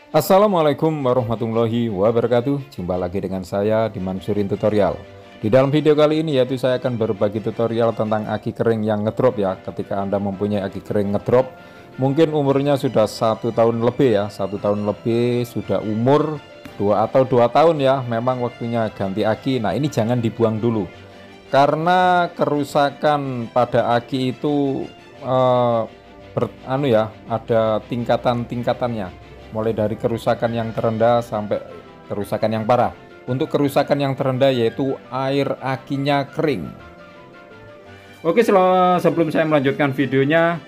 Assalamualaikum warahmatullahi wabarakatuh. Jumpa lagi dengan saya di Mansurin Tutorial. Di dalam video kali ini yaitu saya akan berbagi tutorial tentang aki kering yang ngedrop ya. Ketika Anda mempunyai aki kering ngedrop, mungkin umurnya sudah 1 tahun lebih ya, 1 tahun lebih, sudah umur 2 atau 2 tahun ya. Memang waktunya ganti aki. Nah, ini jangan dibuang dulu karena kerusakan pada aki itu eh, ada tingkatan-tingkatannya, mulai dari kerusakan yang terendah sampai kerusakan yang parah. Untuk kerusakan yang terendah yaitu air akinya kering. Oke, sebelum saya melanjutkan videonya,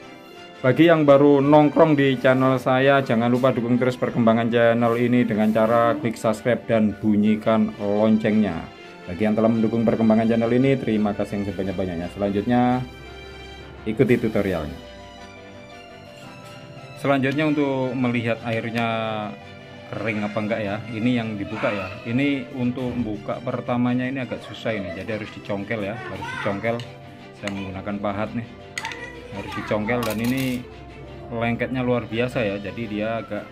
bagi yang baru nongkrong di channel saya, jangan lupa dukung terus perkembangan channel ini dengan cara klik subscribe dan bunyikan loncengnya. Bagi yang telah mendukung perkembangan channel ini, terima kasih yang sebanyak-banyaknya. Selanjutnya, ikuti tutorialnya. Selanjutnya untuk melihat airnya kering apa enggak ya, ini yang dibuka ya. Ini untuk buka pertamanya ini agak susah ini, jadi harus dicongkel ya, harus dicongkel. Saya menggunakan pahat nih, harus dicongkel, dan ini lengketnya luar biasa ya, jadi dia agak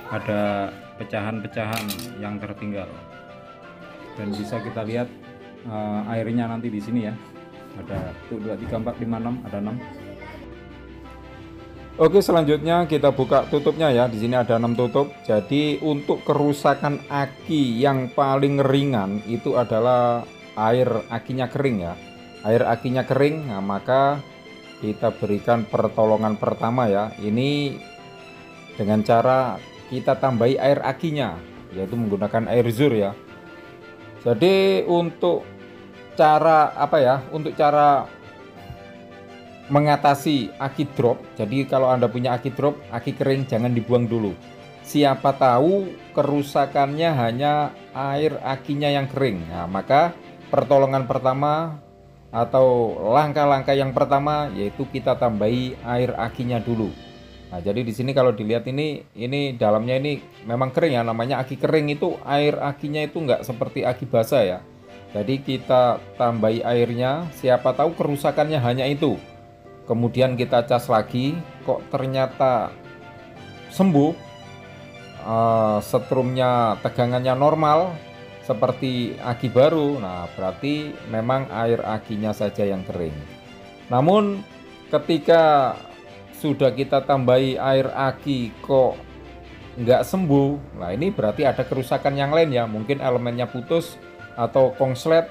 ada pecahan-pecahan yang tertinggal. Dan bisa kita lihat airnya nanti di sini ya, ada 1 2 3 4 5 6, ada 6. Oke, selanjutnya kita buka tutupnya ya. Di sini ada 6 tutup. Jadi untuk kerusakan aki yang paling ringan itu adalah air akinya kering ya. Air akinya kering, nah maka kita berikan pertolongan pertama ya. Ini dengan cara kita tambahi air akinya, yaitu menggunakan air zur ya. Jadi untuk cara apa ya? Untuk cara mengatasi aki drop. Jadi kalau Anda punya aki drop, aki kering, jangan dibuang dulu. Siapa tahu kerusakannya hanya air akinya yang kering. Nah, maka pertolongan pertama atau langkah-langkah yang pertama yaitu kita tambahi air akinya dulu. Nah, jadi di sini kalau dilihat ini dalamnya ini memang kering ya, namanya aki kering. Itu air akinya itu enggak seperti aki basah ya. Jadi kita tambahi airnya, siapa tahu kerusakannya hanya itu. Kemudian kita cas lagi, kok ternyata sembuh, setrumnya, tegangannya normal seperti aki baru. Nah, berarti memang air akinya saja yang kering. Namun ketika sudah kita tambahi air aki kok nggak sembuh, nah ini berarti ada kerusakan yang lain ya, mungkin elemennya putus atau konslet.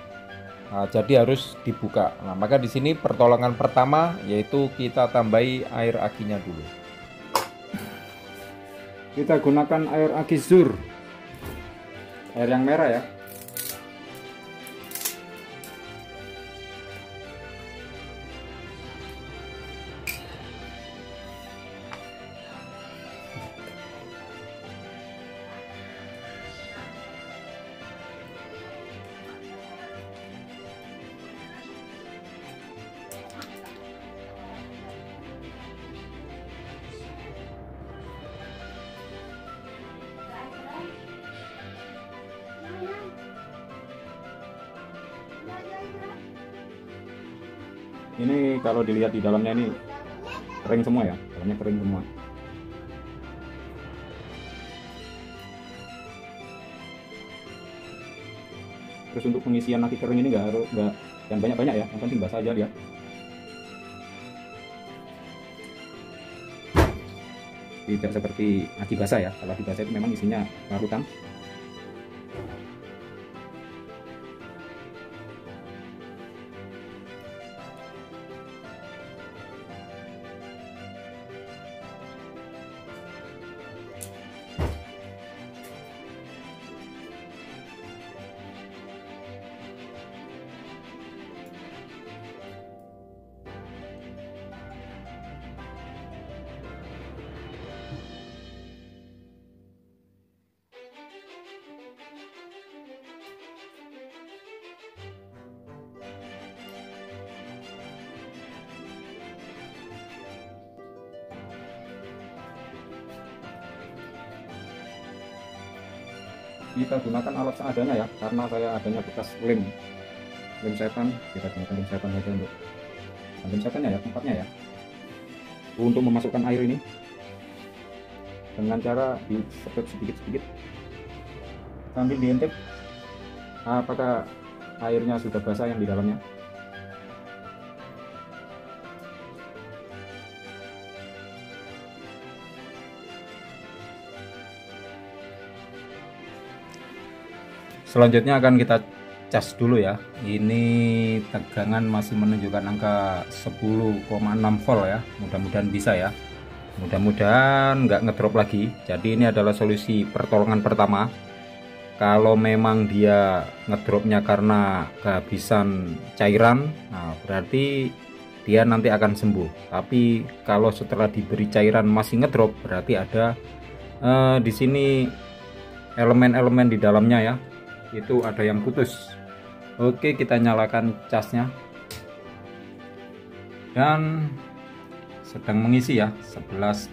Nah, jadi harus dibuka. Nah, maka di sini pertolongan pertama yaitu kita tambahi air akinya dulu. Kita gunakan air aki zur, air yang merah ya. Ini kalau dilihat di dalamnya ini kering semua ya, dalamnya kering semua. Terus untuk pengisian aki kering ini nggak yang banyak-banyak ya, yang penting basah aja dia. Tidak seperti aki basah ya, kalau aki basah itu memang isinya larutan. Kita gunakan alat seadanya ya, karena saya adanya bekas lem setan. Kita gunakan lem setan saja untuk lem setannya ya, tempatnya ya, untuk memasukkan air ini. dengan cara disedot sedikit-sedikit sambil diintip apakah airnya sudah basah yang di dalamnya. Selanjutnya akan kita cas dulu ya. Ini tegangan masih menunjukkan angka 10,6 volt ya. Mudah-mudahan bisa ya. Mudah-mudahan nggak ngedrop lagi. Jadi ini adalah solusi pertolongan pertama. Kalau memang dia ngedropnya karena kehabisan cairan, nah berarti dia nanti akan sembuh. Tapi kalau setelah diberi cairan masih ngedrop, berarti ada di sini elemen-elemen di dalamnya ya. Itu ada yang putus. Oke, kita nyalakan casnya dan sedang mengisi ya 11,5.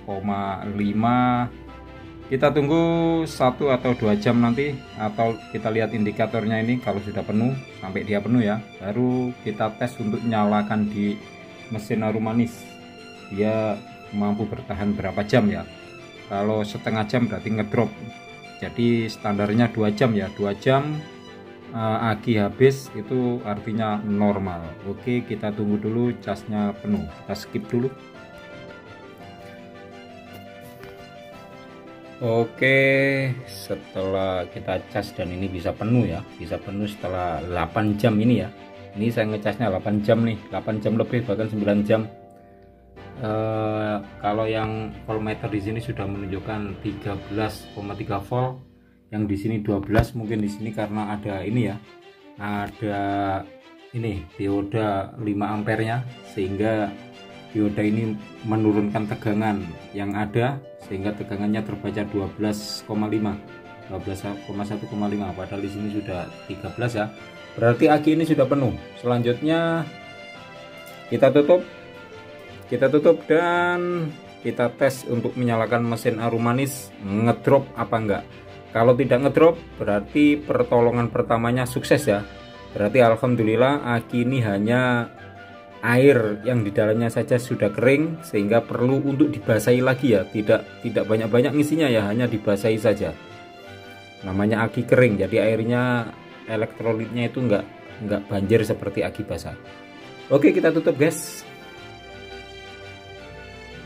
Kita tunggu 1 atau 2 jam nanti, atau kita lihat indikatornya ini kalau sudah penuh, sampai dia penuh ya, baru kita tes untuk nyalakan di mesin harum manis dia mampu bertahan berapa jam ya. Kalau setengah jam berarti ngedrop. Jadi standarnya 2 jam ya, 2 jam aki habis itu artinya normal. Oke, kita tunggu dulu casnya penuh, kita skip dulu. Oke, setelah kita cas dan ini bisa penuh ya, bisa penuh setelah 8 jam ini ya. Ini saya ngecasnya 8 jam nih, 8 jam lebih bahkan 9 jam. Kalau yang voltmeter di sini sudah menunjukkan 13,3 volt, yang di sini 12. Mungkin di sini karena ada ini ya, ada ini dioda 5 ampernya, sehingga dioda ini menurunkan tegangan yang ada sehingga tegangannya terbaca 12,1,5, padahal di sini sudah 13 ya. Berarti aki ini sudah penuh. Selanjutnya kita tutup dan kita tes untuk menyalakan mesin harum manis ngedrop apa enggak. Kalau tidak ngedrop berarti pertolongan pertamanya sukses ya. Berarti alhamdulillah aki ini hanya air yang di dalamnya saja sudah kering, sehingga perlu untuk dibasahi lagi ya. Tidak banyak-banyak ngisinya ya, hanya dibasahi saja. Namanya aki kering, jadi airnya elektrolitnya itu enggak banjir seperti aki basah. Oke, kita tutup guys.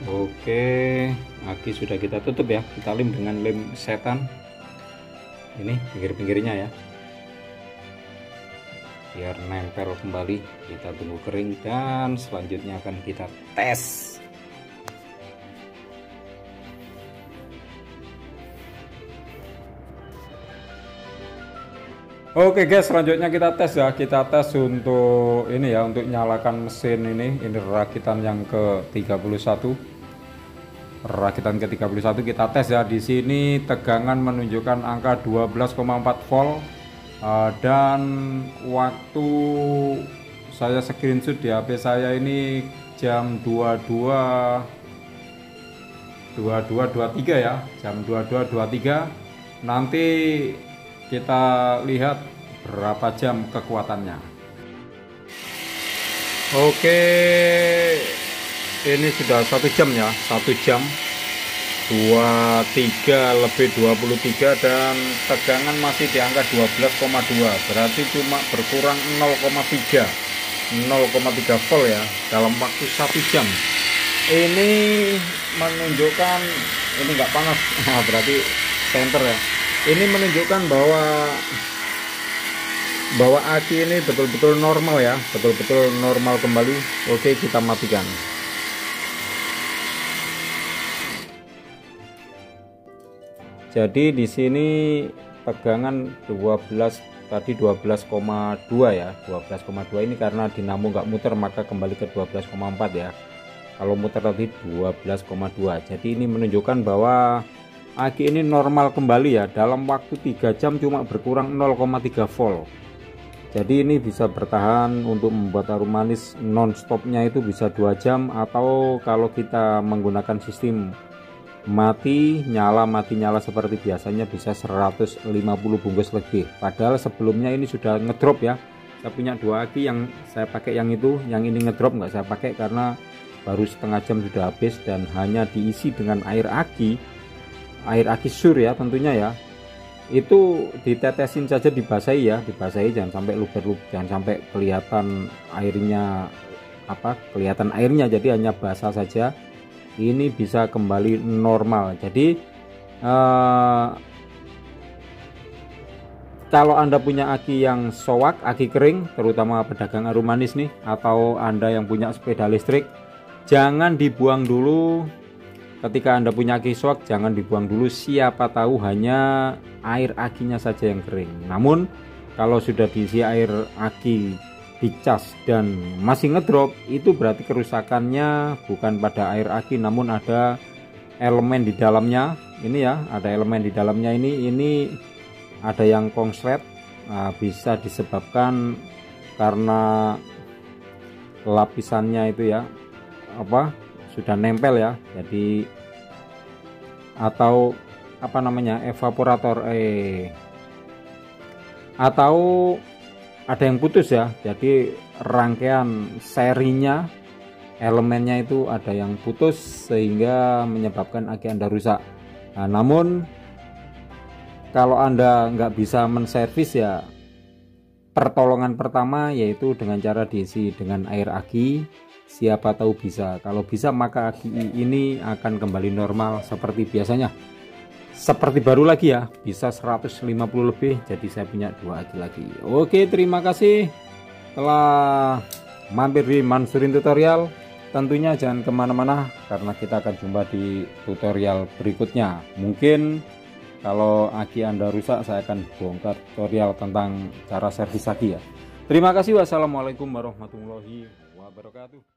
Oke, aki sudah kita tutup ya. Kita lem dengan lem setan. Ini pinggir-pinggirnya ya, biar nempel kembali. Kita tunggu kering dan selanjutnya akan kita tes. Oke guys, selanjutnya kita tes ya. Kita tes untuk ini ya, untuk nyalakan mesin ini rakitan yang ke-31. Rakitan ke-31 kita tes ya. Di sini tegangan menunjukkan angka 12,4 volt. Dan waktu saya screenshot di HP saya ini jam 22.23 ya, jam 22.23. Nanti kita lihat berapa jam kekuatannya. Oke, ini sudah 1 jam ya, 1 jam 23 lebih 23 dan tegangan masih di angka 12,2, berarti cuma berkurang 0,3 volt ya dalam waktu 1 jam. Ini menunjukkan ini nggak panas, berarti center ya. Ini menunjukkan bahwa aki ini betul-betul normal ya, betul-betul normal kembali. Oke, kita matikan. Jadi di sini tegangan 12,2 ya, 12,2 ini karena dinamo nggak muter maka kembali ke 12,4 ya. Kalau muter tadi 12,2. Jadi ini menunjukkan bahwa aki ini normal kembali ya, dalam waktu 3 jam cuma berkurang 0,3 volt. Jadi ini bisa bertahan untuk membuat harum manis non-stopnya itu bisa 2 jam, atau kalau kita menggunakan sistem mati nyala seperti biasanya bisa 150 bungkus lebih. Padahal sebelumnya ini sudah ngedrop ya. Saya punya 2 aki, yang saya pakai yang itu, yang ini ngedrop nggak saya pakai karena baru setengah jam sudah habis dan hanya diisi dengan air aki. air aki sur ya tentunya ya, itu ditetesin saja, dibasahi ya, dibasahi, jangan sampai luber-luber, jangan sampai kelihatan airnya kelihatan airnya, jadi hanya basah saja. Ini bisa kembali normal. Jadi kalau Anda punya aki yang soak, aki kering, terutama pedagang harum manis nih, atau Anda yang punya sepeda listrik, jangan dibuang dulu. Ketika Anda punya aki soak, jangan dibuang dulu, siapa tahu hanya air akinya saja yang kering. Namun kalau sudah diisi air aki, dicas dan masih ngedrop, itu berarti kerusakannya bukan pada air aki, namun ada elemen di dalamnya. Ini ya, ada elemen di dalamnya, ini ada yang konslet. Bisa disebabkan karena lapisannya itu ya sudah nempel ya, jadi atau evaporator atau ada yang putus ya, jadi rangkaian serinya elemennya itu ada yang putus sehingga menyebabkan aki Anda rusak. Namun kalau Anda nggak bisa menservis ya, pertolongan pertama yaitu dengan cara diisi dengan air aki, siapa tahu bisa. Kalau bisa maka aki ini akan kembali normal seperti biasanya, seperti baru lagi ya, bisa 150 lebih. Jadi saya punya 2 aki lagi. Oke, terima kasih telah mampir di Mansurin Tutorial. Tentunya jangan kemana-mana karena kita akan jumpa di tutorial berikutnya. Mungkin kalau aki Anda rusak, saya akan bongkar tutorial tentang cara servis aki ya. Terima kasih. Wassalamualaikum warahmatullahi wabarakatuh.